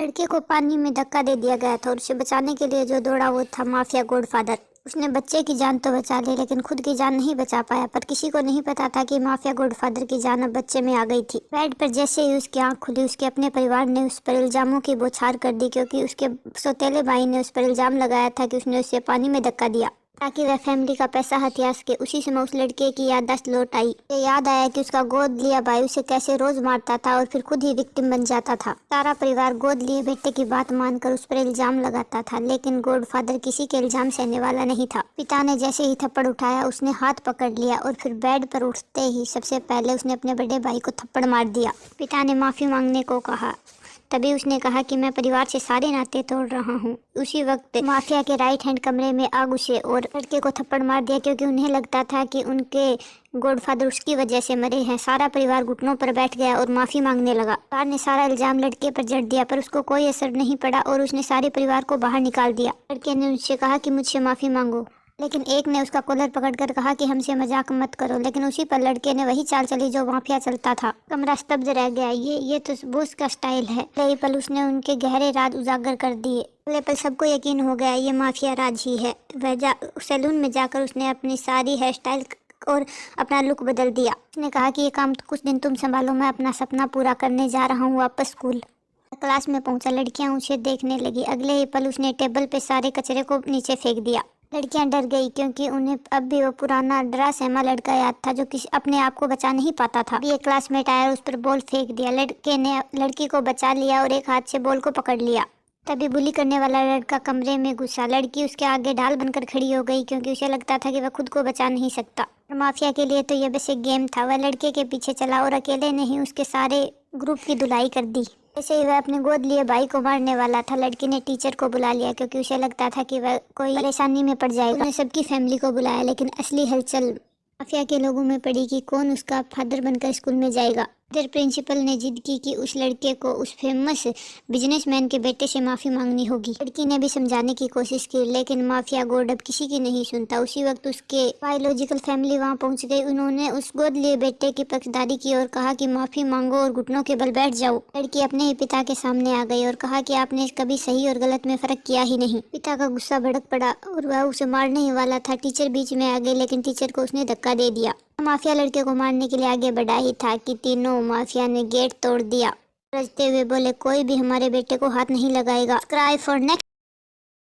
लड़के को पानी में धक्का दे दिया गया था और उसे बचाने के लिए जो दौड़ा वो था माफिया गॉडफादर। उसने बच्चे की जान तो बचा ली लेकिन खुद की जान नहीं बचा पाया। पर किसी को नहीं पता था कि माफिया गॉडफादर की जान अब बच्चे में आ गई थी। बेड पर जैसे ही उसकी आंख खुली उसके अपने परिवार ने उस पर इल्जामों की बौछार कर दी, क्योंकि उसके सौतेले भाई ने उस पर इल्जाम लगाया था कि उसने उसे पानी में धक्का दिया ताकि वह फैमिली का पैसा हथिया सके। उसी समय उस लड़के की याददाश्त लौट आई। उसे याद आया कि उसका गोद लिया भाई उसे कैसे रोज मारता था और फिर खुद ही विक्टिम बन जाता था। सारा परिवार गोद लिए बेटे की बात मानकर उस पर इल्जाम लगाता था, लेकिन गॉडफादर किसी के इल्जाम सहने वाला नहीं था। पिता ने जैसे ही थप्पड़ उठाया उसने हाथ पकड़ लिया और फिर बेड पर उठते ही सबसे पहले उसने अपने बड़े भाई को थप्पड़ मार दिया। पिता ने माफी मांगने को कहा। तभी उसने कहा कि मैं परिवार से सारे नाते तोड़ रहा हूँ। उसी वक्त माफिया के राइट हैंड कमरे में आ घुसे और लड़के को थप्पड़ मार दिया, क्योंकि उन्हें लगता था कि उनके गॉडफादर उसकी वजह से मरे हैं। सारा परिवार घुटनों पर बैठ गया और माफी मांगने लगा। परिवार ने सारा इल्जाम लड़के पर जड़ दिया पर उसको कोई असर नहीं पड़ा और उसने सारे परिवार को बाहर निकाल दिया। लड़के ने उससे कहा कि मुझसे माफी मांगो, लेकिन एक ने उसका कॉलर पकड़कर कहा कि हमसे मजाक मत करो। लेकिन उसी पर लड़के ने वही चाल चली जो माफिया चलता था। कमरा स्तब्ध रह गया। ये तो बॉस का स्टाइल है। पहले पल उसने उनके गहरे राज उजागर कर दिए। पहले पल सबको यकीन हो गया ये माफिया राज ही है। वह सैलून में जाकर उसने अपनी सारी हेयर स्टाइल और अपना लुक बदल दिया। उसने कहा कि ये काम कुछ दिन तुम संभालो, मैं अपना सपना पूरा करने जा रहा हूँ वापस स्कूल। क्लास में पहुंचा। लड़कियां उसे देखने लगी। अगले ही पल उसने टेबल पे सारे कचरे को नीचे फेंक दिया। लड़कियां डर गई, क्योंकि उन्हें अब भी वो पुराना डरा सहमा लड़का याद था जो किसी अपने आप को बचा नहीं पाता था। एक क्लासमेट आया और उस पर बॉल फेंक दिया। लड़के ने लड़की को बचा लिया और एक हाथ से बॉल को पकड़ लिया। तभी बुली करने वाला लड़का कमरे में घुसा। लड़की उसके आगे ढाल बनकर खड़ी हो गई, क्योंकि उसे लगता था कि वह खुद को बचा नहीं सकता। माफिया के लिए तो यह बस एक गेम था। वह लड़के के पीछे चला और अकेले ने ही उसके सारे ग्रुप की धुलाई कर दी। जैसे ही वह अपने गोद लिए भाई को मारने वाला था, लड़की ने टीचर को बुला लिया, क्योंकि उसे लगता था कि वह कोई परेशानी में पड़ जाएगा। उसने सबकी फैमिली को बुलाया, लेकिन असली हलचल माफिया के लोगों में पड़ी कि कौन उसका फादर बनकर स्कूल में जाएगा। इधर प्रिंसिपल ने जिद की कि उस लड़के को उस फेमस बिजनेसमैन के बेटे से माफी मांगनी होगी। लड़की ने भी समझाने की कोशिश की, लेकिन माफिया गॉड अब किसी की नहीं सुनता। उसी वक्त उसके बायोलॉजिकल फैमिली वहां पहुंच गई। उन्होंने उस गोद लिए बेटे की पक्षधारी की और कहा कि माफी मांगो और घुटनों के बल बैठ जाओ। लड़की अपने ही पिता के सामने आ गई और कहा कि आपने कभी सही और गलत में फर्क किया ही नहीं। पिता का गुस्सा भड़क पड़ा और वह उसे मारने ही वाला था। टीचर बीच में आ गई, लेकिन टीचर को उसने धक्का दे दिया। माफिया लड़के को मारने के लिए आगे बढ़ा ही था कि तीनों माफिया ने गेट तोड़ दिया। रजते हुए बोले, कोई भी हमारे बेटे को हाथ नहीं लगाएगा। Subscribe for next.